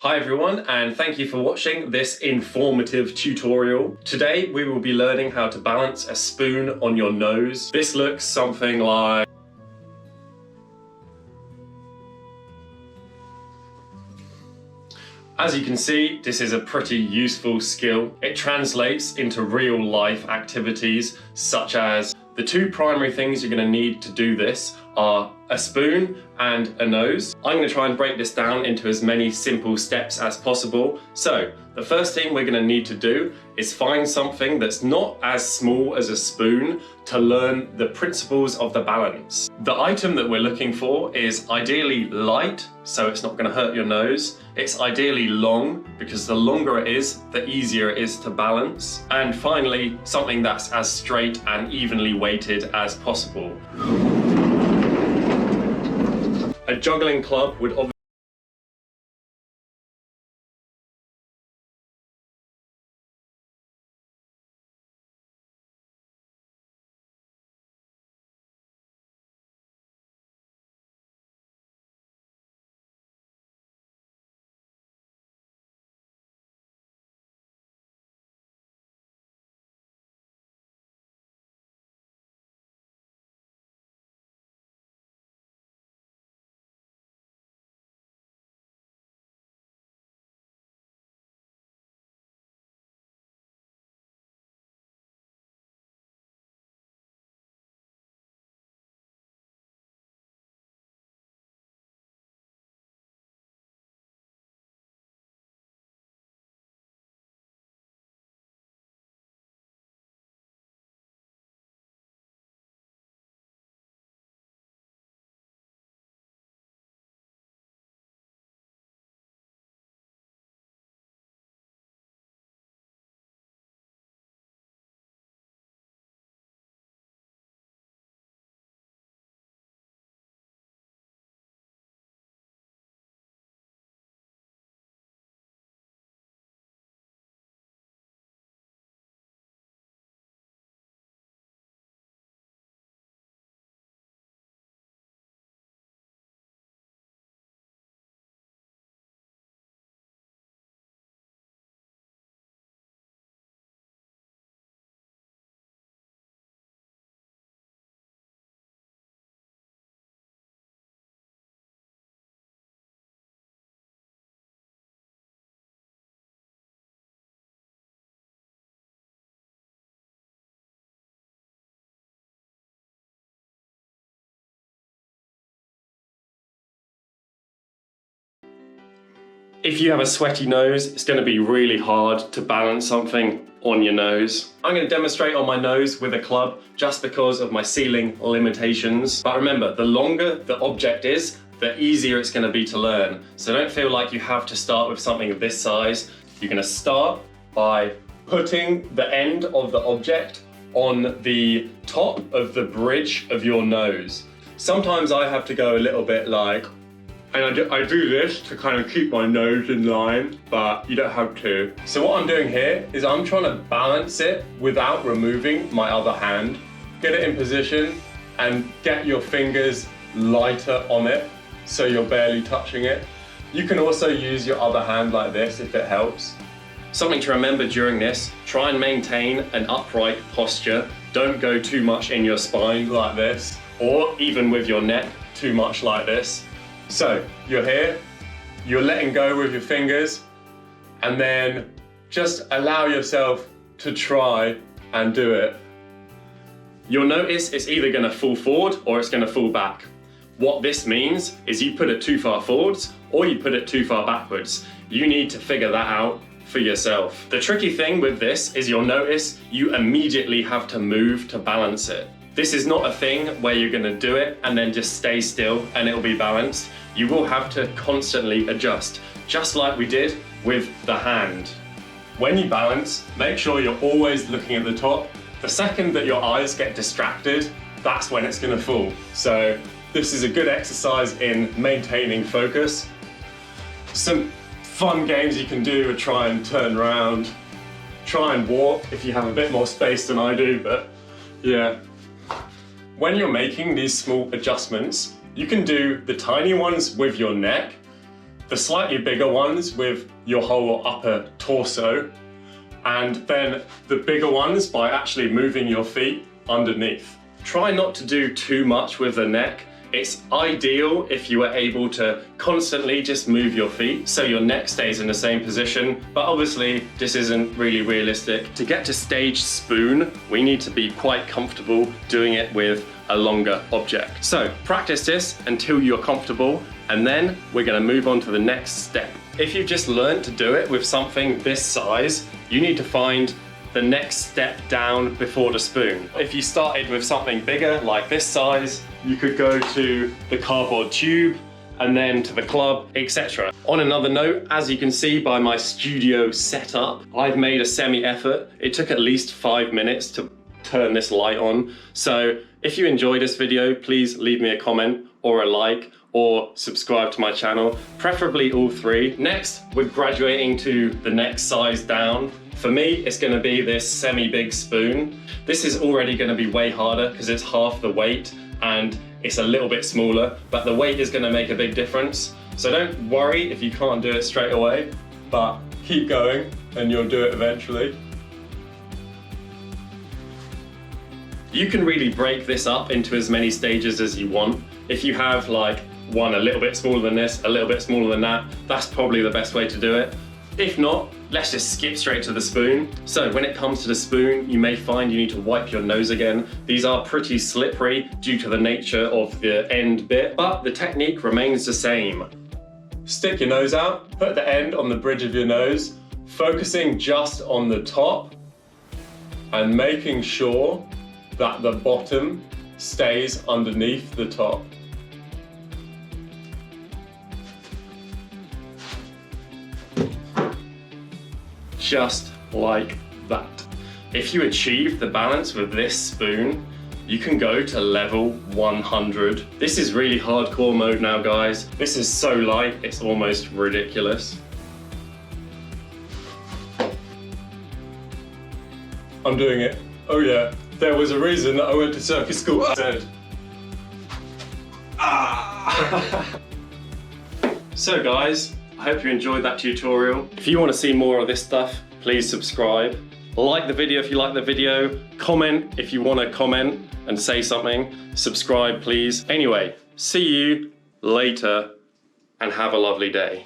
Hi everyone, and thank you for watching this informative tutorial. Today we will be learning how to balance a spoon on your nose. This looks something like... As you can see, this is a pretty useful skill. It translates into real life activities such as the two primary things you're going to need to do this are a spoon and a nose. I'm going to try and break this down into as many simple steps as possible. So the first thing we're going to need to do is find something that's not as small as a spoon to learn the principles of the balance. The item that we're looking for is ideally light, so it's not going to hurt your nose. It's ideally long, because the longer it is, the easier it is to balance. And finally, something that's as straight and evenly weighted as possible. A juggling club would obviously if you have a sweaty nose, it's going to be really hard to balance something on your nose. I'm going to demonstrate on my nose with a club just because of my ceiling limitations. But remember, the longer the object is, the easier it's going to be to learn. So don't feel like you have to start with something of this size. You're going to start by putting the end of the object on the top of the bridge of your nose. Sometimes I have to go a little bit like, and I do this to kind of keep my nose in line, but you don't have to. So what I'm doing here is I'm trying to balance it without removing my other hand. Get it in position and get your fingers lighter on it so you're barely touching it. You can also use your other hand like this if it helps. Something to remember during this, try and maintain an upright posture. Don't go too much in your spine like this, or even with your neck too much like this. So you're here, you're letting go with your fingers, and then just allow yourself to try and do it. You'll notice it's either going to fall forward or it's going to fall back. What this means is you put it too far forwards or you put it too far backwards. You need to figure that out for yourself. The tricky thing with this is you'll notice you immediately have to move to balance it. This is not a thing where you're going to do it and then just stay still and it'll be balanced. You will have to constantly adjust, just like we did with the hand. When you balance, make sure you're always looking at the top. The second that your eyes get distracted, that's when it's going to fall. So this is a good exercise in maintaining focus. Some fun games you can do are try and turn around, try and walk if you have a bit more space than I do, but yeah. When you're making these small adjustments, you can do the tiny ones with your neck. the slightly bigger ones with your whole upper torso, and then the bigger ones by actually moving your feet underneath. Try not to do too much with the neck. It's ideal if you are able to constantly just move your feet so your neck stays in the same position, but obviously this isn't really realistic. To get to stage spoon, we need to be quite comfortable doing it with a longer object. So practice this until you're comfortable, and then we're gonna move on to the next step. If you've just learned to do it with something this size, you need to find the next step down before the spoon. If you started with something bigger, like this size, you could go to the cardboard tube and then to the club, etc. On another note, as you can see by my studio setup, I've made a semi-effort. It took at least 5 minutes to turn this light on. So if you enjoy this video, please leave me a comment or a like, or subscribe to my channel, preferably all 3. Next, we're graduating to the next size down. For me, it's gonna be this semi-big spoon. This is already gonna be way harder because it's half the weight and it's a little bit smaller, but the weight is gonna make a big difference. So don't worry if you can't do it straight away, but keep going and you'll do it eventually. You can really break this up into as many stages as you want. If you have like one a little bit smaller than this, a little bit smaller than that, that's probably the best way to do it. If not, let's just skip straight to the spoon. So when it comes to the spoon, you may find you need to wipe your nose again. These are pretty slippery due to the nature of the end bit, but the technique remains the same. Stick your nose out, put the end on the bridge of your nose, focusing just on the top and making sure that the bottom stays underneath the top. Just like that. If you achieve the balance with this spoon, you can go to level 100. This is really hardcore mode now, guys. This is so light, it's almost ridiculous. I'm doing it. Oh yeah, there was a reason that I went to circus school. I said, ah! So guys, I hope you enjoyed that tutorial. If you want to see more of this stuff, please subscribe. Like the video if you like the video. Comment if you want to comment and say something. Subscribe, please. Anyway, see you later and have a lovely day.